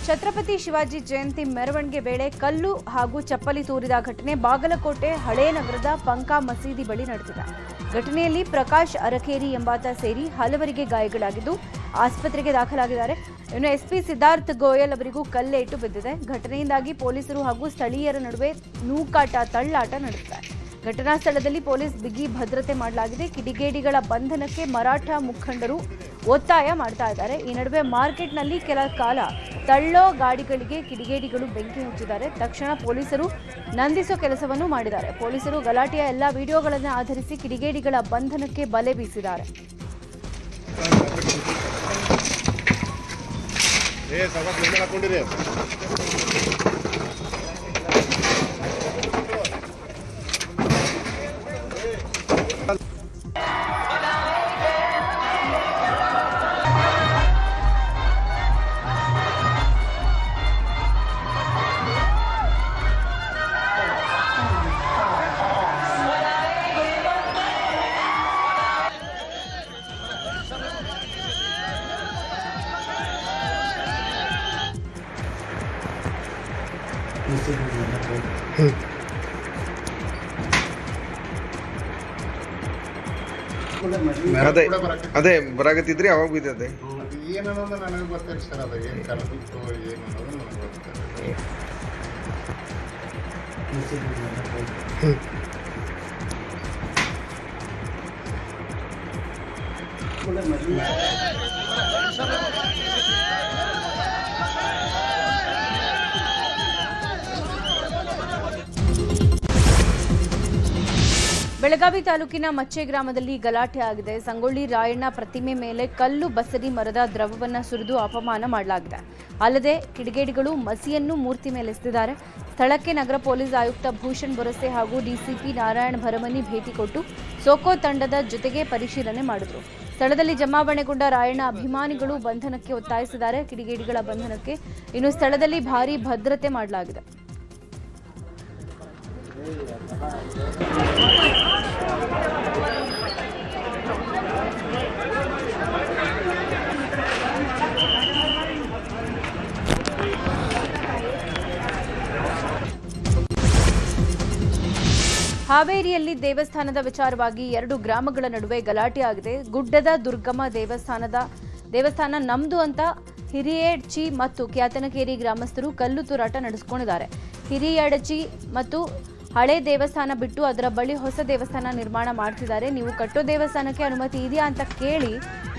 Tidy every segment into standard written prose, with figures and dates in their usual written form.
ಛತ್ರಪತಿ ಶಿವಾಜಿ ಜಯಂತಿ ಮೆರವಣಿಗೆ ವೇಳೆ ಕಲ್ಲು ಹಾಗೂ ಚಪ್ಪಲಿ ತೂರಿದ ಘಟನೆ ಬಾಗಲಕೋಟೆ ಹಳೇ ನಗರದ ಪಂಕಾ ಮಸೀದಿ ಬಳಿ ನಡೆದಿದೆ. ಘಟನೆಯಲ್ಲಿ ಪ್ರಕಾಶ್ ಅರಕೇರಿ ಎಂಬಾತ ಸೇರಿ ಹಲವರಿಗೆ ಗಾಯಗಳಾಗಿದ್ದು ಆಸ್ಪತ್ರೆಗೆ ದಾಖಲಾಗಿದ್ದಾರೆ. ಇನ್ನು ಎಸ್ಪಿ ಸಿದ್ಧಾರ್ಥ್ ಗೋಯಲ್ ಅವರಿಗೂ ಕಲ್ಲೇಟು ಬಿದ್ದಿದೆ. ಘಟನೆಯಿಂದಾಗಿ ಪೊಲೀಸರು ಹಾಗೂ ಸ್ಥಳೀಯರ ನಡುವೆ ನೂಕಾಟ ತಳ್ಳಾಟ ನಡೆದಿದೆ. ಘಟನಾ ಸ್ಥಳದಲ್ಲಿ ಪೊಲೀಸ್ ಬಿಗಿ ಭದ್ರತೆ ಮಾಡಲಾಗಿದೆ. ಕಿಡಿಗೇಡಿಗಳ ಬಂಧನಕ್ಕೆ ಮರಾಠ ಮುಖಂಡರು ಒತ್ತಾಯ ಮಾಡ್ತಾ ಇದ್ದಾರೆ. ಈ ನಡುವೆ ಮಾರ್ಕೆಟ್ನಲ್ಲಿ ಕೆಲ ಕಾಲ ತಳ್ಳೋ ಗಾಡಿಗಳಿಗೆ ಕಿಡಿಗೇಡಿಗಳು ಬೆಂಕಿ ಹಚ್ಚಿದ್ದಾರೆ. ತಕ್ಷಣ ಪೊಲೀಸರು ನಂದಿಸೋ ಕೆಲಸವನ್ನು ಮಾಡಿದ್ದಾರೆ. ಪೊಲೀಸರು ಗಲಾಟೆಯ ಎಲ್ಲಾ ವಿಡಿಯೋಗಳನ್ನು ಆಧರಿಸಿ ಕಿಡಿಗೇಡಿಗಳ ಬಂಧನಕ್ಕೆ ಬಲೆ ಬೀಸಿದ್ದಾರೆ. ಅದೇ ಬರಾಗತ್ತಿದ್ರಿ ಅವಾಗ ಬಿದ್ದದೆ ಏನನ್ನೋದು ನನಗೆ ಗೊತ್ತಿಲ್ಲ ಸರ್. ಅದು ಏನು ಕರೆದಿತ್ತು ಏನು ಅನ್ನೋದು ನನಗೆ ಗೊತ್ತಿಲ್ಲ. ಬೆಳಗಾವಿ ತಾಲೂಕಿನ ಮಚ್ಚೆ ಗ್ರಾಮದಲ್ಲಿ ಗಲಾಟೆ ಆಗಿದೆ. ಸಂಗೊಳ್ಳಿ ರಾಯಣ್ಣ ಪ್ರತಿಮೆ ಮೇಲೆ ಕಲ್ಲು ಬಸರಿ ಮರದ ದ್ರವವನ್ನು ಸುರಿದು ಅಪಮಾನ ಮಾಡಲಾಗಿದೆ. ಅಲ್ಲದೆ ಕಿಡಿಗೇಡಿಗಳು ಮಸಿಯನ್ನು ಮೂರ್ತಿ ಮೇಲೆ ಎಸೆದಿದ್ದಾರೆ. ಸ್ಥಳಕ್ಕೆ ನಗರ ಪೊಲೀಸ್ ಆಯುಕ್ತ ಭೂಷಣ್ ಬೊರಸೆ ಹಾಗೂ ಡಿಸಿಪಿ ನಾರಾಯಣ ಭರಮನಿ ಭೇಟಿ ಕೊಟ್ಟು ಸೋಕೋ ತಂಡದ ಜೊತೆಗೆ ಪರಿಶೀಲನೆ ಮಾಡಿದರು. ಸ್ಥಳದಲ್ಲಿ ಜಮಾವಣೆಗೊಂಡ ರಾಯಣ್ಣ ಅಭಿಮಾನಿಗಳು ಬಂಧನಕ್ಕೆ ಒತ್ತಾಯಿಸಿದ್ದಾರೆ. ಕಿಡಿಗೇಡಿಗಳ ಬಂಧನಕ್ಕೆ ಇನ್ನು ಸ್ಥಳದಲ್ಲಿ ಭಾರೀ ಭದ್ರತೆ ಮಾಡಲಾಗಿದೆ. ಹಾವೇರಿಯಲ್ಲಿ ದೇವಸ್ಥಾನದ ವಿಚಾರವಾಗಿ ಎರಡು ಗ್ರಾಮಗಳ ನಡುವೆ ಗಲಾಟೆ ಆಗಿದೆ. ಗುಡ್ಡದ ದುರ್ಗಮ್ಮ ದೇವಸ್ಥಾನ ನಮ್ದು ಅಂತ ಹಿರಿಯಡ್ಚಿ ಮತ್ತು ಕ್ಯಾತನಕೇರಿ ಗ್ರಾಮಸ್ಥರು ಕಲ್ಲು ತೂರಾಟ ನಡೆಸಿಕೊಂಡಿದ್ದಾರೆ. ಹಿರಿಯಡಚಿ ಮತ್ತು ಹಳೆ ದೇವಸ್ಥಾನ ಬಿಟ್ಟು ಅದರ ಬಳಿ ಹೊಸ ದೇವಸ್ಥಾನ ನಿರ್ಮಾಣ ಮಾಡ್ತಿದ್ದಾರೆ. ನೀವು ಕಟ್ಟೋ ದೇವಸ್ಥಾನಕ್ಕೆ ಅನುಮತಿ ಇದೆಯಾ ಅಂತ ಕೇಳಿ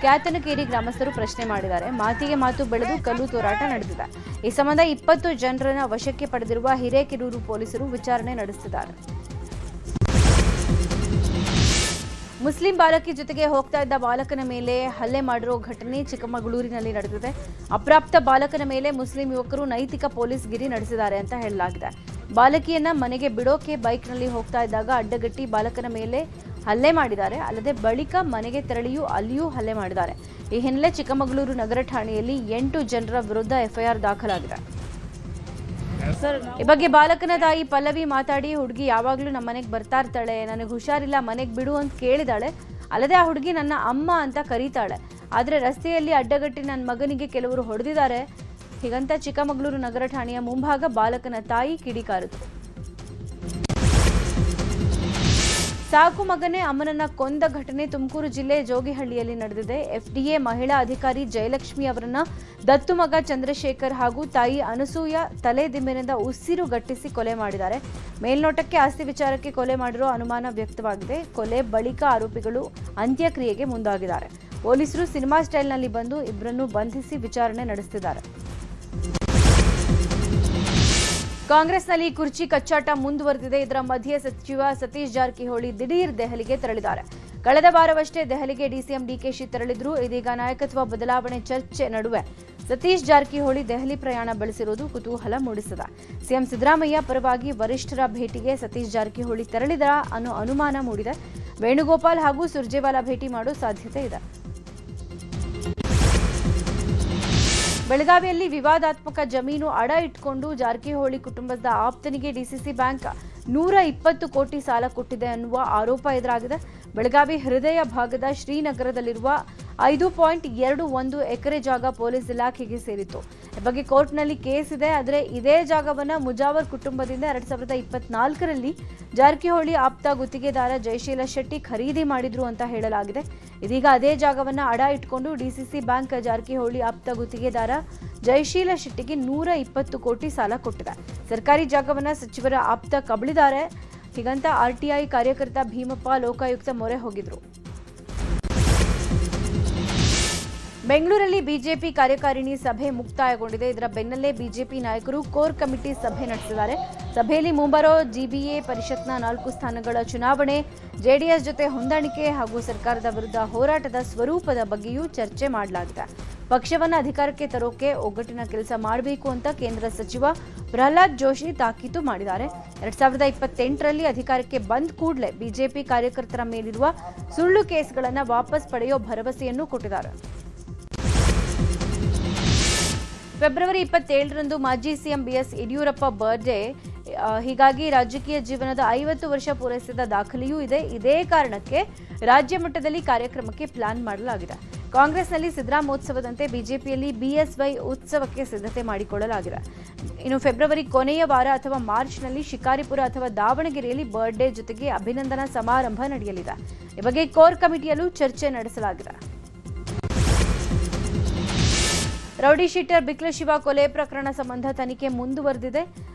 ಕ್ಯಾತನಕೇರಿ ಗ್ರಾಮಸ್ಥರು ಪ್ರಶ್ನೆ ಮಾಡಿದ್ದಾರೆ. ಮಾತಿಗೆ ಮಾತು ಬೆಳೆದು ಕಲ್ಲು ತೂರಾಟ ನಡೆದಿದೆ. ಈ ಸಂಬಂಧ 20 ಜನರನ್ನ ವಶಕ್ಕೆ ಪಡೆದಿರುವ ಹಿರೇಕೆರೂರು ಪೊಲೀಸರು ವಿಚಾರಣೆ ನಡೆಸುತ್ತಿದ್ದಾರೆ. ಮುಸ್ಲಿಂ ಬಾಲಕಿ ಜೊತೆಗೆ ಹೋಗ್ತಾ ಇದ್ದ ಬಾಲಕನ ಮೇಲೆ ಹಲ್ಲೆ ಮಾಡಿರೋ ಘಟನೆ ಚಿಕ್ಕಮಗಳೂರಿನಲ್ಲಿ ನಡೆದಿದೆ. ಅಪ್ರಾಪ್ತ ಬಾಲಕನ ಮೇಲೆ ಮುಸ್ಲಿಂ ಯುವಕರು ನೈತಿಕ ಪೊಲೀಸ್ ಗಿರಿ ನಡೆಸಿದ್ದಾರೆ ಅಂತ ಹೇಳಲಾಗಿದೆ. ಬಾಲಕಿಯನ್ನ ಮನೆಗೆ ಬಿಡೋಕೆ ಬೈಕ್ನಲ್ಲಿ ಹೋಗ್ತಾ ಇದ್ದಾಗ ಅಡ್ಡಗಟ್ಟಿ ಬಾಲಕನ ಮೇಲೆ ಹಲ್ಲೆ ಮಾಡಿದ್ದಾರೆ. ಅಲ್ಲದೆ ಬಳಿಕ ಮನೆಗೆ ತೆರಳಿಯೂ ಅಲ್ಲಿಯೂ ಹಲ್ಲೆ ಮಾಡಿದ್ದಾರೆ. ಈ ಹಿನ್ನೆಲೆ ಚಿಕ್ಕಮಗಳೂರು ನಗರ ಠಾಣೆಯಲ್ಲಿ 8 ಜನರ ವಿರುದ್ಧ ಎಫ್ಐಆರ್ ದಾಖಲಾಗಿದೆ. ಈ ಬಗ್ಗೆ ಬಾಲಕನ ತಾಯಿ ಪಲ್ಲವಿ ಮಾತಾಡಿ, ಹುಡುಗಿ ಯಾವಾಗ್ಲೂ ನಮ್ಮ ಮನೆಗೆ ಬರ್ತಾ ಇರ್ತಾಳೆ, ನನಗೆ ಹುಷಾರಿಲ್ಲ ಮನೆಗೆ ಬಿಡು ಅಂತ ಕೇಳಿದಾಳೆ. ಅಲ್ಲದೆ ಆ ಹುಡುಗಿ ನನ್ನ ಅಮ್ಮ ಅಂತ ಕರೀತಾಳೆ. ಆದ್ರೆ ರಸ್ತೆಯಲ್ಲಿ ಅಡ್ಡಗಟ್ಟಿ ನನ್ನ ಮಗನಿಗೆ ಕೆಲವರು ಹೊಡೆದಿದ್ದಾರೆ. ಹೀಗಂತ ಚಿಕ್ಕಮಗಳೂರು ನಗರ ಠಾಣೆಯ ಮುಂಭಾಗ ಬಾಲಕನ ತಾಯಿ ಕಿಡಿಕಾರಿತು. ಸಾಕು ಮಗನೇ ಅಮ್ಮನನ್ನ ಕೊಂದ ಘಟನೆ ತುಮಕೂರು ಜಿಲ್ಲೆ ಜೋಗಿಹಳ್ಳಿಯಲ್ಲಿ ನಡೆದಿದೆ. ಎಫ್ಡಿಎ ಮಹಿಳಾ ಅಧಿಕಾರಿ ಜಯಲಕ್ಷ್ಮಿ ಅವರನ್ನ ದತ್ತು ಮಗ ಚಂದ್ರಶೇಖರ್ ಹಾಗೂ ತಾಯಿ ಅನಸೂಯ ತಲೆ ದಿಂಬಿನಿಂದ ಉಸಿರುಗಟ್ಟಿಸಿ ಕೊಲೆ ಮಾಡಿದ್ದಾರೆ. ಮೇಲ್ನೋಟಕ್ಕೆ ಆಸ್ತಿ ವಿಚಾರಕ್ಕೆ ಕೊಲೆ ಮಾಡಿರೋ ಅನುಮಾನ ವ್ಯಕ್ತವಾಗಿದೆ. ಕೊಲೆ ಬಳಿಕ ಆರೋಪಿಗಳು ಅಂತ್ಯಕ್ರಿಯೆಗೆ ಮುಂದಾಗಿದ್ದಾರೆ. ಪೊಲೀಸರು ಸಿನಿಮಾ ಸ್ಟೈಲ್ನಲ್ಲಿ ಬಂದು ಇಬ್ಬರನ್ನು ಬಂಧಿಸಿ ವಿಚಾರಣೆ ನಡೆಸುತ್ತಿದ್ದಾರೆ. ಕಾಂಗ್ರೆಸ್ನಲ್ಲಿ ಕುರ್ಚಿ ಕಚ್ಚಾಟ ಮುಂದುವರೆದಿದೆ. ಇದರ ಮಧ್ಯೆ ಸಚಿವ ಸತೀಶ್ ಜಾರಕಿಹೊಳಿ ದಿಢೀರ್ ದೆಹಲಿಗೆ ತೆರಳಿದ್ದಾರೆ. ಕಳೆದ ವಾರವಷ್ಟೇ ದೆಹಲಿಗೆ ಡಿಸಿಎಂ ಡಿಕೆಶಿ ತೆರಳಿದ್ರು. ಇದೀಗ ನಾಯಕತ್ವ ಬದಲಾವಣೆ ಚರ್ಚೆ ನಡುವೆ ಸತೀಶ್ ಜಾರಕಿಹೊಳಿ ದೆಹಲಿ ಪ್ರಯಾಣ ಬೆಳೆಸಿರುವುದು ಕುತೂಹಲ ಮೂಡಿಸಿದೆ. ಸಿಎಂ ಸಿದ್ದರಾಮಯ್ಯ ಪರವಾಗಿ ವರಿಷ್ಠರ ಭೇಟಿಗೆ ಸತೀಶ್ ಜಾರಕಿಹೊಳಿ ತೆರಳಿದರಾ ಅನ್ನೋ ಅನುಮಾನ ಮೂಡಿದೆ. ವೇಣುಗೋಪಾಲ್ ಹಾಗೂ ಸುರ್ಜೇವಾಲಾ ಭೇಟಿ ಮಾಡೋ ಸಾಧ್ಯತೆ ಇದೆ. ಬೆಳಗಾವಿಯಲ್ಲಿ ವಿವಾದಾತ್ಮಕ ಜಮೀನು ಅಡ ಇಟ್ಕೊಂಡು ಜಾರಕಿಹೊಳಿ ಕುಟುಂಬದ ಆಪ್ತನಿಗೆ ಡಿಸಿಸಿ ಬ್ಯಾಂಕ್ 120 ಕೋಟಿ ಸಾಲ ಕೊಟ್ಟಿದೆ ಅನ್ನುವ ಆರೋಪ ಎದುರಾಗಿದೆ. ಬೆಳಗಾವಿ ಹೃದಯ ಭಾಗದ ಶ್ರೀನಗರದಲ್ಲಿರುವ 5.21 ಎಕರೆ ಜಾಗ ಪೊಲೀಸ್ ಇಲಾಖೆಗೆ ಸೇರಿತ್ತು. ಈ ಬಗ್ಗೆ ಕೋರ್ಟ್ನಲ್ಲಿ ಕೇಸ್ ಇದೆ. ಆದರೆ ಇದೇ ಜಾಗವನ್ನು ಮುಜಾವರ್ ಕುಟುಂಬದಿಂದ 2024ರಲ್ಲಿ ಜಾರಕಿಹೊಳಿ ಆಪ್ತ ಗುತ್ತಿಗೆದಾರ ಜಯಶೀಲ ಶೆಟ್ಟಿ ಖರೀದಿ ಮಾಡಿದ್ರು ಅಂತ ಹೇಳಲಾಗಿದೆ. ಇದೀಗ ಅದೇ ಜಾಗವನ್ನು ಅಡ ಇಟ್ಕೊಂಡು ಡಿಸಿಸಿ ಬ್ಯಾಂಕ್ ಜಾರಕಿಹೊಳಿ ಆಪ್ತ ಗುತ್ತಿಗೆದಾರ ಜಯಶೀಲ ಶೆಟ್ಟಿಗೆ 120 ಕೋಟಿ ಸಾಲ ಕೊಟ್ಟಿದೆ. ಸರ್ಕಾರಿ ಜಾಗವನ್ನು ಸಚಿವರ ಆಪ್ತ ಕಬಳಿದ್ದಾರೆ. ಹೀಗಂತ ಆರ್ಟಿಐ ಕಾರ್ಯಕರ್ತ ಭೀಮಪ್ಪ ಲೋಕಾಯುಕ್ತ ಮೊರೆ ಹೋಗಿದ್ರು. ಬೆಂಗಳೂರಲ್ಲಿ ಬಿಜೆಪಿ ಕಾರ್ಯಕಾರಿಣಿ ಸಭೆ ಮುಕ್ತಾಯಗೊಂಡಿದೆ. ಇದರ ಬೆನ್ನಲ್ಲೇ ಬಿಜೆಪಿ ನಾಯಕರು ಕೋರ್ ಕಮಿಟಿ ಸಭೆ ನಡೆಸಿದ್ದಾರೆ. ಸಭೆಯಲ್ಲಿ ಮುಂಬರೋ ಜಿಬಿಎ ಪರಿಷತ್ನ 4 ಸ್ಥಾನಗಳ ಚುನಾವಣೆ, ಜೆಡಿಎಸ್ ಜೊತೆ ಹೊಂದಾಣಿಕೆ ಹಾಗೂ ಸರ್ಕಾರದ ವಿರುದ್ಧ ಹೋರಾಟದ ಸ್ವರೂಪದ ಬಗ್ಗೆಯೂ ಚರ್ಚೆ ಮಾಡಲಾಗಿದೆ. ಪಕ್ಷವನ್ನು ಅಧಿಕಾರಕ್ಕೆ ತರೋಕೆ ಒಗ್ಗಟ್ಟಿನ ಕೆಲಸ ಮಾಡಬೇಕು ಅಂತ ಕೇಂದ್ರ ಸಚಿವ ಪ್ರಹ್ಲಾದ್ ಜೋಶಿ ತಾಕೀತು ಮಾಡಿದ್ದಾರೆ. 2028ರಲ್ಲಿ ಅಧಿಕಾರಕ್ಕೆ ಬಂದ ಕೂಡಲೇ ಬಿಜೆಪಿ ಕಾರ್ಯಕರ್ತರ ಮೇಲಿರುವ ಸುಳ್ಳು ಕೇಸ್ಗಳನ್ನು ವಾಪಸ್ ಪಡೆಯೋ ಭರವಸೆಯನ್ನು ಕೊಟ್ಟಿದ್ದಾರೆ. ಫೆಬ್ರವರಿ 27ರಂದು ಮಾಜಿ ಸಿಎಂ ಬಿಎಸ್ ಯಡಿಯೂರಪ್ಪ ಬರ್ತ್ಡೇ. ಹೀಗಾಗಿ ರಾಜಕೀಯ ಜೀವನದ 50 ವರ್ಷ ಪೂರೈಸಿದ ದಾಖಲೆಯೂ ಇದೆ. ಇದೇ ಕಾರಣಕ್ಕೆ ರಾಜ್ಯ ಮಟ್ಟದಲ್ಲಿ ಕಾರ್ಯಕ್ರಮಕ್ಕೆ ಪ್ಲಾನ್ ಮಾಡಲಾಗಿದೆ. ಕಾಂಗ್ರೆಸ್ನಲ್ಲಿ ಸಿದ್ದರಾಮೋತ್ಸವದಂತೆ ಬಿಜೆಪಿಯಲ್ಲಿ ಬಿಎಸ್ವೈ ಉತ್ಸವಕ್ಕೆ ಸಿದ್ಧತೆ ಮಾಡಿಕೊಳ್ಳಲಾಗಿದೆ. ಇನ್ನು ಫೆಬ್ರವರಿ ಕೊನೆಯ ವಾರ ಅಥವಾ ಮಾರ್ಚ್ನಲ್ಲಿ ಶಿಕಾರಿಪುರ ಅಥವಾ ದಾವಣಗೆರೆಯಲ್ಲಿ ಬರ್ತ್ಡೇ ಜೊತೆಗೆ ಅಭಿನಂದನಾ ಸಮಾರಂಭ ನಡೆಯಲಿದೆ. ಈ ಬಗ್ಗೆ ಕೋರ್ ಕಮಿಟಿಯಲ್ಲೂ ಚರ್ಚೆ ನಡೆಸಲಾಗಿದೆ. ರೌಡಿ ಶೀಟರ್ ಬಿಕ್ಲ ಶಿವ ಕೊಲೆ ಪ್ರಕರಣ ಸಂಬಂಧ ತನಿಖೆ ಮುಂದುವರೆದಿದೆ.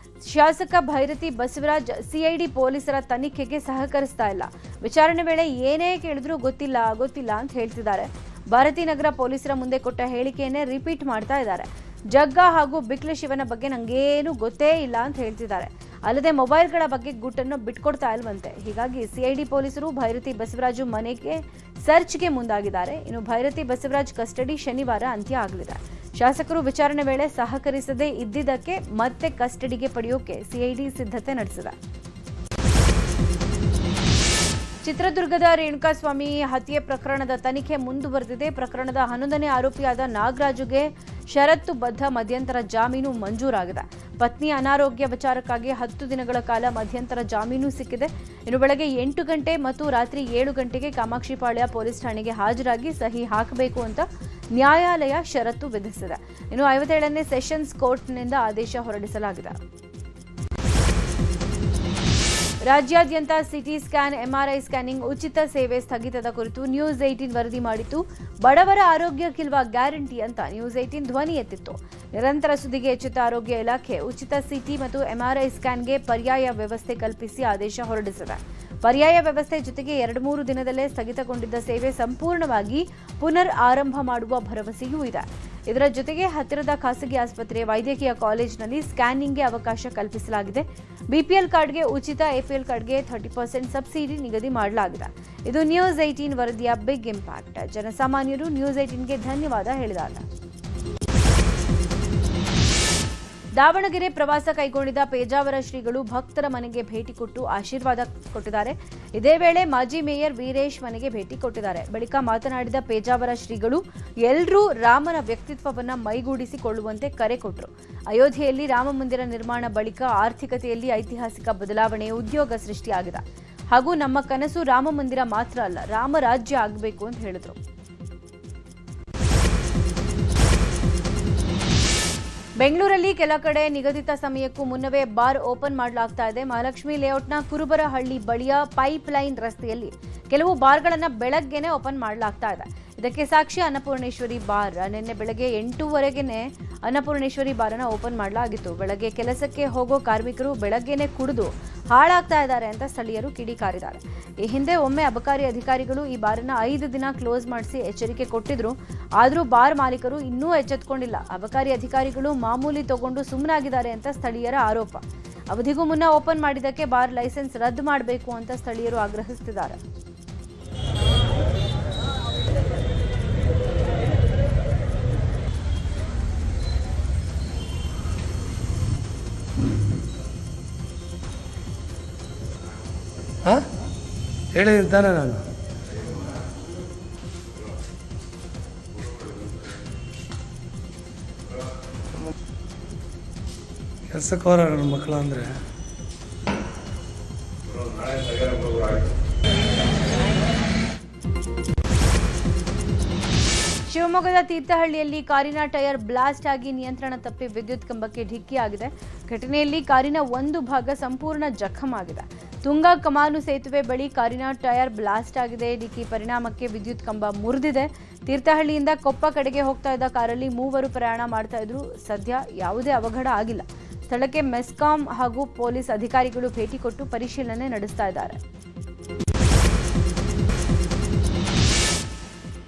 ಶಾಸಕ ಭೈರತಿ ಬಸವರಾಜ್ ಸಿಐಡಿ ಪೊಲೀಸರ ತನಿಖೆಗೆ ಸಹಕರಿಸ್ತಾ ಇಲ್ಲ. ವಿಚಾರಣೆ ವೇಳೆ ಏನೇ ಕೇಳಿದ್ರೂ ಗೊತ್ತಿಲ್ಲ ಅಂತ ಹೇಳ್ತಿದ್ದಾರೆ. ಭಾರತೀನಗರ ಪೊಲೀಸರ ಮುಂದೆ ಕೊಟ್ಟ ಹೇಳಿಕೆಯನ್ನೇ ರಿಪೀಟ್ ಮಾಡ್ತಾ ಇದ್ದಾರೆ. ಜಗ್ಗ ಹಾಗೂ ಬಿಕ್ಲ ಶಿವನ ಬಗ್ಗೆ ನಂಗೇನು ಗೊತ್ತೇ ಇಲ್ಲ ಅಂತ ಹೇಳ್ತಿದ್ದಾರೆ. ಅಲ್ಲದೆ ಮೊಬೈಲ್ಗಳ ಬಗ್ಗೆ ಗುಟ್ಟನ್ನು ಬಿಟ್ಕೊಡ್ತಾ ಇಲ್ವಂತೆ. ಹೀಗಾಗಿ ಸಿಐಡಿ ಪೊಲೀಸರು ಭೈರತಿ ಬಸವರಾಜು ಮನೆಗೆ ಸರ್ಚ್ಗೆ ಮುಂದಾಗಿದ್ದಾರೆ. ಇನ್ನು ಭೈರತಿ ಬಸವರಾಜ್ ಕಸ್ಟಡಿ ಶನಿವಾರ ಅಂತ್ಯ ಆಗಲಿದೆ. ಶಾಸಕರು ವಿಚಾರಣೆ ವೇಳೆ ಸಹಕರಿಸದೇ ಇದ್ದಿದ್ದಕ್ಕೆ ಮತ್ತೆ ಕಸ್ಟಡಿಗೆ ಪಡೆಯೋಕೆ ಸಿಐಡಿ ಸಿದ್ಧತೆ ನಡೆಸಿದೆ. ಚಿತ್ರದುರ್ಗದ ರೇಣುಕಾಸ್ವಾಮಿ ಹತ್ಯೆ ಪ್ರಕರಣದ ತನಿಖೆ ಮುಂದುವರೆದಿದೆ. ಪ್ರಕರಣದ 11ನೇ ಆರೋಪಿಯಾದ ನಾಗರಾಜುಗೆ ಷರತ್ತುಬದ್ಧ ಮಧ್ಯಂತರ ಜಾಮೀನು ಮಂಜೂರಾಗಿದೆ. ಪತ್ನಿ ಅನಾರೋಗ್ಯ ವಿಚಾರಕ್ಕಾಗಿ 10 ದಿನಗಳ ಕಾಲ ಮಧ್ಯಂತರ ಜಾಮೀನು ಸಿಕ್ಕಿದೆ. ಇನ್ನು ಬೆಳಗ್ಗೆ 8 ಗಂಟೆ ಮತ್ತು ರಾತ್ರಿ 7 ಗಂಟೆಗೆ ಕಾಮಾಕ್ಷಿಪಾಳ್ಯ ಪೊಲೀಸ್ ಠಾಣೆಗೆ ಹಾಜರಾಗಿ ಸಹಿ ಹಾಕಬೇಕು ಅಂತ ನ್ಯಾಯಾಲಯ ಷರತ್ತು ವಿಧಿಸಿದೆ. ಇನ್ನು 57ನೇ ಸೆಷನ್ಸ್ ಕೋರ್ಟ್ನಿಂದ ಆದೇಶ ಹೊರಡಿಸಲಾಗಿದೆ. ರಾಜ್ಯಾದ್ಯಂತ ಸಿಟಿ ಸ್ಕ್ಯಾನ್, ಎಂಆರ್ಐ ಸ್ಕ್ಯಾನಿಂಗ್ ಉಚಿತ ಸೇವೆ ಸ್ಥಗಿತದ ಕುರಿತು ನ್ಯೂಸ್ 18 ವರದಿ ಮಾಡಿತ್ತು. ಬಡವರ ಆರೋಗ್ಯಕ್ಕಿಲ್ವಾ ಗ್ಯಾರಂಟಿ ಅಂತ ನ್ಯೂಸ್ 18 ಧ್ವನಿ ಎತ್ತಿತ್ತು. ನಿರಂತರ ಸುದ್ದಿಗೆ ಎಚ್ಚೆತ್ತ ಆರೋಗ್ಯ ಇಲಾಖೆ ಉಚಿತ ಸಿಟಿ ಮತ್ತು ಎಂಆರ್ಐ ಸ್ಕ್ಯಾನ್ಗೆ ಪರ್ಯಾಯ ವ್ಯವಸ್ಥೆ ಕಲ್ಪಿಸಿ ಆದೇಶ ಹೊರಡಿಸಿದೆ. ಪರ್ಯಾಯ ವ್ಯವಸ್ಥೆ ಜೊತೆಗೆ 2-3 ದಿನದಲ್ಲೇ ಸ್ಥಗಿತಗೊಂಡಿದ್ದ ಸೇವೆ ಸಂಪೂರ್ಣವಾಗಿ ಪುನರ್ ಆರಂಭ ಮಾಡುವ ಭರವಸೆಯೂ ಇದೆ. ಇದರ ಜೊತೆಗೆ ಹತ್ತಿರದ ಖಾಸಗಿ ಆಸ್ಪತ್ರೆ, ವೈದ್ಯಕೀಯ ಕಾಲೇಜಿನಲ್ಲಿ ಸ್ಕ್ಯಾನಿಂಗ್ಗೆ ಅವಕಾಶ ಕಲ್ಪಿಸಲಾಗಿದೆ. ಬಿಪಿಎಲ್ ಕಾರ್ಡ್ಗೆ ಉಚಿತ, ಎಪಿಎಲ್ ಕಾರ್ಡ್ಗೆ 30% ಸಬ್ಸಿಡಿ ನಿಗದಿ ಮಾಡಲಾಗಿದೆ. ಇದು ನ್ಯೂಸ್ 18 ವರದಿಯ ಬಿಗ್ ಇಂಪ್ಯಾಕ್ಟ್. ಜನಸಾಮಾನ್ಯರು ನ್ಯೂಸ್ 18ಗೆ ಧನ್ಯವಾದ ಹೇಳಿದ್ದಾರೆ. ದಾವಣಗೆರೆ ಪ್ರವಾಸ ಕೈಗೊಂಡಿದ್ದ ಪೇಜಾವರ ಶ್ರೀಗಳು ಭಕ್ತರ ಮನೆಗೆ ಭೇಟಿ ಕೊಟ್ಟು ಆಶೀರ್ವಾದ ಕೊಟ್ಟಿದ್ದಾರೆ. ಇದೇ ವೇಳೆ ಮಾಜಿ ಮೇಯರ್ ವೀರೇಶ್ ಮನೆಗೆ ಭೇಟಿ ಕೊಟ್ಟಿದ್ದಾರೆ. ಬಳಿಕ ಮಾತನಾಡಿದ ಪೇಜಾವರ ಶ್ರೀಗಳು ಎಲ್ಲರೂ ರಾಮನ ವ್ಯಕ್ತಿತ್ವವನ್ನು ಮೈಗೂಡಿಸಿಕೊಳ್ಳುವಂತೆ ಕರೆ ಕೊಟ್ಟರು. ಅಯೋಧ್ಯೆಯಲ್ಲಿ ರಾಮ ಮಂದಿರ ನಿರ್ಮಾಣ ಬಳಿಕ ಆರ್ಥಿಕತೆಯಲ್ಲಿ ಐತಿಹಾಸಿಕ ಬದಲಾವಣೆ, ಉದ್ಯೋಗ ಸೃಷ್ಟಿಯಾಗಿದೆ. ಹಾಗೂ ನಮ್ಮ ಕನಸು ರಾಮ ಮಂದಿರ ಮಾತ್ರ ಅಲ್ಲ, ರಾಮರಾಜ್ಯ ಆಗಬೇಕು ಅಂತ ಹೇಳಿದರು. ಬೆಂಗಳೂರಲ್ಲಿ ಕೆಲ ಕಡೆ ನಿಗದಿತ ಸಮಯಕ್ಕೂ ಮುನ್ನವೇ ಬಾರ್ ಓಪನ್ ಮಾಡಲಾಗ್ತಾ ಇದೆ. ಮಹಾಲಕ್ಷ್ಮಿ ಲೇಔಟ್ನ ಕುರುಬರಹಳ್ಳಿ ಬಳಿಯ ಪೈಪ್ ಲೈನ್ ರಸ್ತೆಯಲ್ಲಿ ಕೆಲವು ಬಾರ್ಗಳನ್ನು ಬೆಳಗ್ಗೆನೆ ಓಪನ್ ಮಾಡಲಾಗ್ತಾ ಇದೆ. ಇದಕ್ಕೆ ಸಾಕ್ಷಿ ಅನ್ನಪೂರ್ಣೇಶ್ವರಿ ಬಾರ್. ನಿನ್ನೆ ಬೆಳಗ್ಗೆ 8:00ವರೆಗೆ ಅನ್ನಪೂರ್ಣೇಶ್ವರಿ ಬಾರನ್ನು ಓಪನ್ ಮಾಡಲಾಗಿತ್ತು. ಬೆಳಗ್ಗೆ ಕೆಲಸಕ್ಕೆ ಹೋಗೋ ಕಾರ್ಮಿಕರು ಬೆಳಗ್ಗೆನೆ ಕುಡಿದು ಹಾಳಾಗ್ತಾ ಇದ್ದಾರೆ ಅಂತ ಸ್ಥಳೀಯರು ಕಿಡಿಕಾರಿದ್ದಾರೆ. ಈ ಹಿಂದೆ ಒಮ್ಮೆ ಅಬಕಾರಿ ಅಧಿಕಾರಿಗಳು ಈ ಬಾರನ್ನು 5 ದಿನ ಕ್ಲೋಸ್ ಮಾಡಿಸಿ ಎಚ್ಚರಿಕೆ ಕೊಟ್ಟಿದ್ರು. ಆದರೂ ಬಾರ್ ಮಾಲೀಕರು ಇನ್ನೂ ಎಚ್ಚೆತ್ತುಕೊಂಡಿಲ್ಲ. ಅಬಕಾರಿ ಅಧಿಕಾರಿಗಳು ಮಾಮೂಲಿ ತಗೊಂಡು ಸುಮ್ಮನಾಗಿದ್ದಾರೆ ಅಂತ ಸ್ಥಳೀಯರ ಆರೋಪ. ಅವಧಿಗೂ ಮುನ್ನ ಓಪನ್ ಮಾಡಿದ್ದಕ್ಕೆ ಬಾರ್ ಲೈಸೆನ್ಸ್ ರದ್ದು ಮಾಡಬೇಕು ಅಂತ ಸ್ಥಳೀಯರು ಆಗ್ರಹಿಸುತ್ತಿದ್ದಾರೆ. ಹೇಳಿದ್ದಾನೆ ನಾನು. ಕೆಲಸಕ್ಕೆ ಹೋರ ನನ್ನ ಮಕ್ಕಳು ಅಂದರೆ ಶಿವಮೊಗ್ಗದ ತೀರ್ಥಹಳ್ಳಿಯಲ್ಲಿ ಕಾರಿನ ಟೈರ್ ಬ್ಲಾಸ್ಟ್ ಆಗಿ ನಿಯಂತ್ರಣ ತಪ್ಪಿ ವಿದ್ಯುತ್ ಕಂಬಕ್ಕೆ ಡಿಕ್ಕಿಯಾಗಿದೆ. ಘಟನೆಯಲ್ಲಿ ಕಾರಿನ ಒಂದು ಭಾಗ ಸಂಪೂರ್ಣ ಜಖಮಾಗಿದೆ. ತುಂಗಾ ಕಮಾನು ಸೇತುವೆ ಬಳಿ ಕಾರಿನ ಟೈರ್ ಬ್ಲಾಸ್ಟ್ ಆಗಿದೆ. ಡಿಕ್ಕಿ ಪರಿಣಾಮಕ್ಕೆ ವಿದ್ಯುತ್ ಕಂಬ ಮುರಿದಿದೆ. ತೀರ್ಥಹಳ್ಳಿಯಿಂದ ಕೊಪ್ಪ ಕಡೆಗೆ ಹೋಗ್ತಾ ಇದ್ದ ಕಾರಲ್ಲಿ ಮೂವರು ಪ್ರಯಾಣ ಮಾಡ್ತಾ ಇದ್ರು. ಸದ್ಯ ಯಾವುದೇ ಅವಘಡ ಆಗಿಲ್ಲ. ಸ್ಥಳಕ್ಕೆ ಮೆಸ್ಕಾಂ ಹಾಗೂ ಪೊಲೀಸ್ ಅಧಿಕಾರಿಗಳು ಭೇಟಿ ಕೊಟ್ಟು ಪರಿಶೀಲನೆ ನಡೆಸ್ತಾ ಇದ್ದಾರೆ.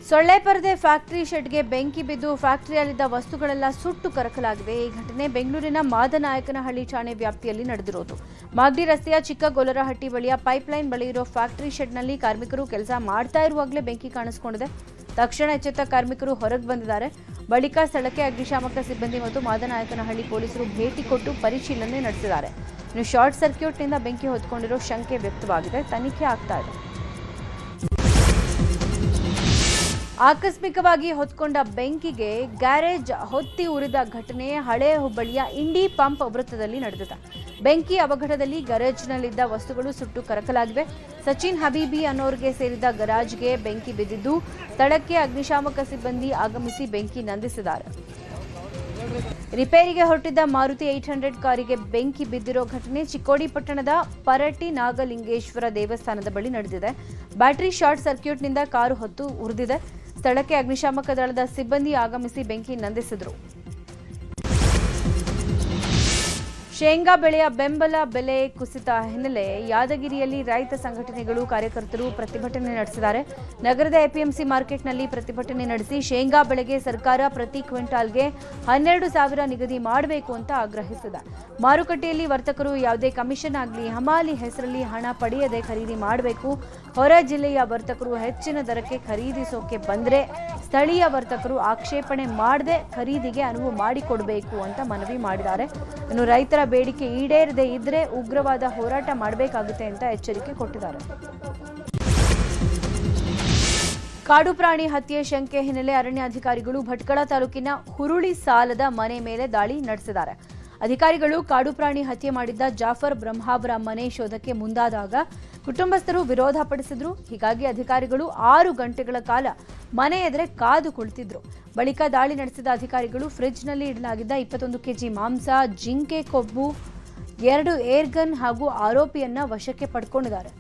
ಸೊಳ್ಳೆ ಪರದೆ ಫ್ಯಾಕ್ಟರಿ ಶೆಡ್ಗೆ ಬೆಂಕಿ ಬಿದ್ದು ಫ್ಯಾಕ್ಟರಿಯಲ್ಲಿದ್ದ ವಸ್ತುಗಳೆಲ್ಲ ಸುಟ್ಟು ಕರಕಲಾಗಿವೆ. ಈ ಘಟನೆ ಬೆಂಗಳೂರಿನ ಮಾದನಾಯಕನಹಳ್ಳಿ ಠಾಣೆ ವ್ಯಾಪ್ತಿಯಲ್ಲಿ ನಡೆದಿರೋದು. ಮಾಗಡಿ ರಸ್ತೆಯ ಚಿಕ್ಕಗೊಲ್ಲರಹಟ್ಟಿ ಬಳಿಯ ಪೈಪ್ಲೈನ್ ಬಳಿ ಇರೋ ಫ್ಯಾಕ್ಟರಿ ಶೆಡ್ನಲ್ಲಿ ಕಾರ್ಮಿಕರು ಕೆಲಸ ಮಾಡ್ತಾ ಇರುವಾಗಲೇ ಬೆಂಕಿ ಕಾಣಿಸಿಕೊಂಡಿದೆ. ತಕ್ಷಣ ಎಚ್ಚೆತ್ತ ಕಾರ್ಮಿಕರು ಹೊರಗೆ ಬಂದಿದ್ದಾರೆ. ಬಳಿಕ ಸ್ಥಳಕ್ಕೆ ಅಗ್ನಿಶಾಮಕ ಸಿಬ್ಬಂದಿ ಮತ್ತು ಮಾದನಾಯಕನಹಳ್ಳಿ ಪೊಲೀಸರು ಭೇಟಿ ಕೊಟ್ಟು ಪರಿಶೀಲನೆ ನಡೆಸಿದ್ದಾರೆ. ಇನ್ನು ಶಾರ್ಟ್ ಸರ್ಕ್ಯೂಟ್ನಿಂದ ಬೆಂಕಿ ಹೊತ್ಕೊಂಡಿರೋ ಶಂಕೆ ವ್ಯಕ್ತವಾಗಿದೆ. ತನಿಖೆ ಆಗ್ತಾ ಇದೆ. ಆಕಸ್ಮಿಕವಾಗಿ ಹೊತ್ಕೊಂಡ ಬೆಂಕಿಗೆ ಗ್ಯಾರೇಜ್ ಹೊತ್ತಿ ಉರಿದ ಘಟನೆ ಹಳೆ ಹುಬ್ಬಳ್ಳಿಯ ಇಂಡಿ ಪಂಪ್ ವೃತ್ತದಲ್ಲಿ ನಡೆದಿದೆ. ಬೆಂಕಿ ಅವಘಡದಲ್ಲಿ ಗ್ಯಾರೇಜ್ನಲ್ಲಿದ್ದ ವಸ್ತುಗಳು ಸುಟ್ಟು ಕರಕಲಾಗಿವೆ. ಸಚಿನ್ ಹಬೀಬಿ ಅನ್ನೋರಿಗೆ ಸೇರಿದ ಗರಾಜ್ಗೆ ಬೆಂಕಿ ಬಿದ್ದಿದ್ದು ಸ್ಥಳಕ್ಕೆ ಅಗ್ನಿಶಾಮಕ ಸಿಬ್ಬಂದಿ ಆಗಮಿಸಿ ಬೆಂಕಿ ನಂದಿಸಿದ್ದಾರೆ. ರಿಪೇರಿಗೆ ಹೊರಟಿದ್ದ ಮಾರುತಿ 800 ಕಾರಿಗೆ ಬೆಂಕಿ ಬಿದ್ದಿರೋ ಘಟನೆ ಚಿಕ್ಕೋಡಿ ಪಟ್ಟಣದ ಪರಟಿ ನಾಗಲಿಂಗೇಶ್ವರ ದೇವಸ್ಥಾನದ ಬಳಿ ನಡೆದಿದೆ. ಬ್ಯಾಟರಿ ಶಾರ್ಟ್ ಸರ್ಕ್ಯೂಟ್ನಿಂದ ಕಾರು ಹೊತ್ತು ಉರಿದಿದೆ. ಸ್ಥಳಕ್ಕೆ ಅಗ್ನಿಶಾಮಕ ದಳದ ಸಿಬ್ಬಂದಿ ಆಗಮಿಸಿ ಬೆಂಕಿ ನಂದಿಸಿದರು. ಶೇಂಗಾ ಬೆಳೆಯ ಬೆಂಬಲ ಬೆಲೆ ಕುಸಿತ ಹಿನ್ನೆಲೆ ಯಾದಗಿರಿಯಲ್ಲಿ ರೈತ ಸಂಘಟನೆಗಳು ಕಾರ್ಯಕರ್ತರು ಪ್ರತಿಭಟನೆ ನಡೆಸಿದ್ದಾರೆ. ನಗರದ ಎಪಿಎಂಸಿ ಮಾರ್ಕೆಟ್ನಲ್ಲಿ ಪ್ರತಿಭಟನೆ ನಡೆಸಿ ಶೇಂಗಾ ಬೆಳೆಗೆ ಸರ್ಕಾರ ಪ್ರತಿ ಕ್ವಿಂಟಾಲ್ಗೆ 12,000 ನಿಗದಿ ಮಾಡಬೇಕು ಅಂತ ಆಗ್ರಹಿಸಿದೆ. ಮಾರುಕಟ್ಟೆಯಲ್ಲಿ ವರ್ತಕರು ಯಾವುದೇ ಕಮಿಷನ್ ಆಗಲಿ ಹಮಾಲಿ ಹೆಸರಲ್ಲಿ ಹಣ ಪಡೆಯದೆ ಖರೀದಿ ಮಾಡಬೇಕು. ಹೊರ ಜಿಲ್ಲೆಯ ವರ್ತಕರು ಹೆಚ್ಚಿನ ದರಕ್ಕೆ ಖರೀದಿಸೋಕೆ ಬಂದರೆ ಸ್ಥಳೀಯ ವರ್ತಕರು ಆಕ್ಷೇಪಣೆ ಮಾಡದೆ ಖರೀದಿಗೆ ಅನುವು ಮಾಡಿಕೊಡಬೇಕು ಅಂತ ಮನವಿ ಮಾಡಿದ್ದಾರೆ. ಇನ್ನು ರೈತರ ಬೇಡಿಕೆ ಈಡೇರದೇ ಇದ್ರೆ ಉಗ್ರವಾದ ಹೋರಾಟ ಮಾಡಬೇಕಾಗುತ್ತೆ ಅಂತ ಎಚ್ಚರಿಕೆ ಕೊಟ್ಟಿದ್ದಾರೆ. ಕಾಡು ಪ್ರಾಣಿ ಹತ್ಯೆ ಶಂಕೆ ಹಿನ್ನೆಲೆ ಅರಣ್ಯಾಧಿಕಾರಿಗಳು ಭಟ್ಕಳ ತಾಲೂಕಿನ ಹುರುಳಿ ಸಾಲದ ಮನೆ ಮೇಲೆ ದಾಳಿ ನಡೆಸಿದ್ದಾರೆ. ಅಧಿಕಾರಿಗಳು ಕಾಡು ಪ್ರಾಣಿ ಹತ್ಯೆ ಮಾಡಿದ್ದ ಜಾಫರ್ ಬ್ರಹ್ಮಾವರ ಮನೆ ಶೋಧಕ್ಕೆ ಮುಂದಾದಾಗ ಕುಟುಂಬಸ್ಥರು ವಿರೋಧ ಪಡಿಸಿದ್ರು. ಹೀಗಾಗಿ ಅಧಿಕಾರಿಗಳು 6 ಗಂಟೆಗಳ ಕಾಲ ಮನೆ ಎದುರೇ ಕಾದು ಕುಳಿತಿದ್ರು. ಬಳಿಕ ದಾಳಿ ನಡೆಸಿದ ಅಧಿಕಾರಿಗಳು ಫ್ರಿಡ್ಜ್ನಲ್ಲಿ ಇಡಲಾಗಿದ್ದ 21 ಕೆಜಿ ಮಾಂಸ, ಜಿಂಕೆ ಕೊಬ್ಬು, 2 ಏರ್ಗನ್ ಹಾಗೂ ಆರೋಪಿಯನ್ನ ವಶಕ್ಕೆ ಪಡ್ಕೊಂಡಿದ್ದಾರೆ.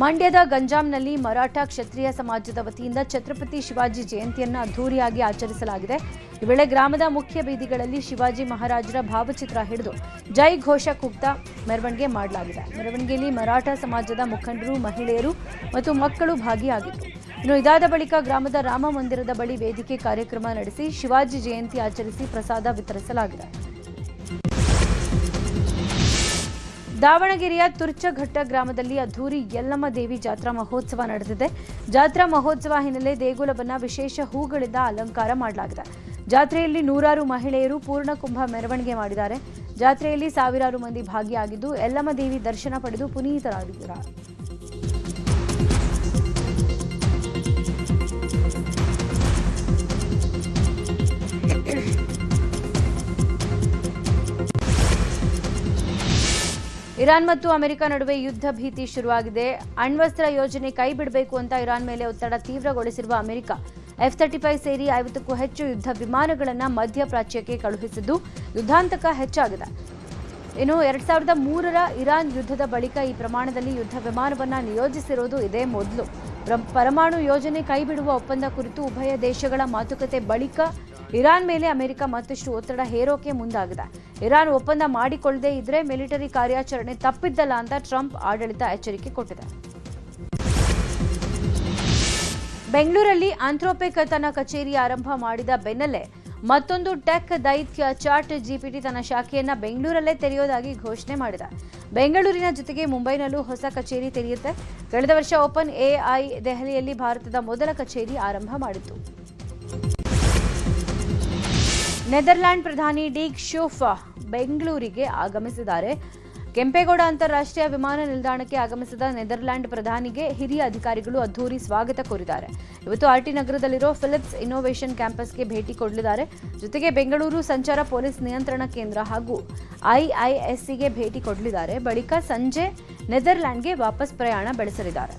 ಮಂಡ್ಯದ ಗಂಜಾಂನಲ್ಲಿ ಮರಾಠ ಕ್ಷತ್ರಿಯ ಸಮಾಜದ ವತಿಯಿಂದ ಛತ್ರಪತಿ ಶಿವಾಜಿ ಜಯಂತಿಯನ್ನು ಅದ್ದೂರಿಯಾಗಿ ಆಚರಿಸಲಾಗಿದೆ. ಈ ವೇಳೆ ಗ್ರಾಮದ ಮುಖ್ಯ ಬೀದಿಗಳಲ್ಲಿ ಶಿವಾಜಿ ಮಹಾರಾಜರ ಭಾವಚಿತ್ರ ಹಿಡಿದು ಜೈ ಘೋಷ ಕೂಗ್ತಾ ಮೆರವಣಿಗೆ ಮಾಡಲಾಗಿದೆ. ಮೆರವಣಿಗೆಯಲ್ಲಿ ಮರಾಠ ಸಮಾಜದ ಮುಖಂಡರು, ಮಹಿಳೆಯರು ಮತ್ತು ಮಕ್ಕಳು ಭಾಗಿಯಾಗಿದ್ದರು. ಇನ್ನು ಇದಾದ ಬಳಿಕ ಗ್ರಾಮದ ರಾಮ ಮಂದಿರದ ಬಳಿ ವೇದಿಕೆ ಕಾರ್ಯಕ್ರಮ ನಡೆಸಿ ಶಿವಾಜಿ ಜಯಂತಿ ಆಚರಿಸಿ ಪ್ರಸಾದ ವಿತರಿಸಲಾಗಿದೆ. ದಾವಣಗೆರೆಯ ತುರ್ಚಘಟ್ಟ ಗ್ರಾಮದಲ್ಲಿ ಅದ್ದೂರಿ ಯಲ್ಲಮ್ಮ ದೇವಿ ಜಾತ್ರಾ ಮಹೋತ್ಸವ ನಡೆದಿದೆ. ಜಾತ್ರಾ ಮಹೋತ್ಸವ ಹಿನ್ನೆಲೆ ದೇಗುಲವನ್ನು ವಿಶೇಷ ಹೂಗಳಿಂದ ಅಲಂಕಾರ ಮಾಡಲಾಗಿದೆ. ಜಾತ್ರೆಯಲ್ಲಿ ನೂರಾರು ಮಹಿಳೆಯರು ಪೂರ್ಣಕುಂಭ ಮೆರವಣಿಗೆ ಮಾಡಿದ್ದಾರೆ. ಜಾತ್ರೆಯಲ್ಲಿ ಸಾವಿರಾರು ಮಂದಿ ಭಾಗಿಯಾಗಿದ್ದು ಯಲ್ಲಮ್ಮ ದೇವಿ ದರ್ಶನ ಪಡೆದು ಪುನೀತರಾಗಿದ್ದಾರೆ. ಇರಾನ್ ಮತ್ತು ಅಮೆರಿಕ ನಡುವೆ ಯುದ್ಧ ಭೀತಿ ಶುರುವಾಗಿದೆ. ಅಣ್ವಸ್ತ್ರ ಯೋಜನೆ ಕೈ ಬಿಡಬೇಕು ಅಂತ ಇರಾನ್ ಮೇಲೆ ಒತ್ತಡ ತೀವ್ರಗೊಳಿಸಿರುವ ಅಮೆರಿಕ F-35 ಸೇರಿ 50ಕ್ಕೂ ಹೆಚ್ಚು ಯುದ್ಧ ವಿಮಾನಗಳನ್ನು ಮಧ್ಯಪ್ರಾಚ್ಯಕ್ಕೆ ಕಳುಹಿಸಿದ್ದು ಯುದ್ಧಾಂತಕ ಹೆಚ್ಚಾಗಿದೆ. ಇನ್ನು 2003ರ ಇರಾನ್ ಯುದ್ಧದ ಬಳಿಕ ಈ ಪ್ರಮಾಣದಲ್ಲಿ ಯುದ್ಧ ವಿಮಾನವನ್ನು ನಿಯೋಜಿಸಿರುವುದು ಇದೇ ಮೊದಲು. ಪರಮಾಣು ಯೋಜನೆ ಕೈಬಿಡುವ ಒಪ್ಪಂದ ಕುರಿತು ಉಭಯ ದೇಶಗಳ ಮಾತುಕತೆ ಬಳಿಕ ಇರಾನ್ ಮೇಲೆ ಅಮೆರಿಕ ಮತ್ತಷ್ಟು ಒತ್ತಡ ಹೇರೋಕೆ ಮುಂದಾಗಿದೆ. ಇರಾನ್ ಒಪ್ಪಂದ ಮಾಡಿಕೊಳ್ಳದೇ ಇದ್ರೆ ಮಿಲಿಟರಿ ಕಾರ್ಯಾಚರಣೆ ತಪ್ಪಿದ್ದಲ್ಲ ಅಂತ ಟ್ರಂಪ್ ಆಡಳಿತ ಎಚ್ಚರಿಕೆ ಕೊಟ್ಟಿದೆ. ಬೆಂಗಳೂರಲ್ಲಿ ಆಂಥ್ರೋಪಿಕ್ ತನ್ನ ಕಚೇರಿ ಆರಂಭ ಮಾಡಿದ ಬೆನ್ನಲ್ಲೇ ಮತ್ತೊಂದು ಟೆಕ್ ದೈತ್ಯ ಚಾಟ್ ಜಿಪಿಟಿ ತನ್ನ ಶಾಖೆಯನ್ನ ಬೆಂಗಳೂರಲ್ಲೇ ತೆರೆಯೋದಾಗಿ ಘೋಷಣೆ ಮಾಡಿದೆ. ಬೆಂಗಳೂರಿನ ಜೊತೆಗೆ ಮುಂಬೈನಲ್ಲೂ ಹೊಸ ಕಚೇರಿ ತೆರೆಯುತ್ತೆ. ಕಳೆದ ವರ್ಷ ಓಪನ್ ಎಐ ದೆಹಲಿಯಲ್ಲಿ ಭಾರತದ ಮೊದಲ ಕಚೇರಿ ಆರಂಭ ಮಾಡಿತ್ತು. ನೆದರ್ಲ್ಯಾಂಡ್ ಪ್ರಧಾನಿ ಡೀಕ್ ಶೂಫ್ ಬೆಂಗಳೂರಿಗೆ ಆಗಮಿಸಿದ್ದಾರೆ. ಕೆಂಪೇಗೌಡ ಅಂತಾರಾಷ್ಟ್ರೀಯ ವಿಮಾನ ನಿಲ್ದಾಣಕ್ಕೆ ಆಗಮಿಸಿದ ನೆದರ್ಲ್ಯಾಂಡ್ ಪ್ರಧಾನಿಗೆ ಹಿರಿಯ ಅಧಿಕಾರಿಗಳು ಅದ್ದೂರಿ ಸ್ವಾಗತ ಕೋರಿದ್ದಾರೆ. ಇವತ್ತು ಆರ್ಟಿ ನಗರದಲ್ಲಿರೋ ಫಿಲಿಪ್ಸ್ ಇನ್ನೋವೇಷನ್ ಕ್ಯಾಂಪಸ್ಗೆ ಭೇಟಿ ಕೊಡಲಿದ್ದಾರೆ. ಜೊತೆಗೆ ಬೆಂಗಳೂರು ಸಂಚಾರ ಪೊಲೀಸ್ ನಿಯಂತ್ರಣ ಕೇಂದ್ರ ಹಾಗೂ ಐಐಎಸ್ಸಿಗೆ ಭೇಟಿ ಕೊಡಲಿದ್ದಾರೆ. ಬಳಿಕ ಸಂಜೆ ನೆದರ್ಲ್ಯಾಂಡ್ಗೆ ವಾಪಸ್ ಪ್ರಯಾಣ ಬೆಳೆಸಲಿದ್ದಾರೆ.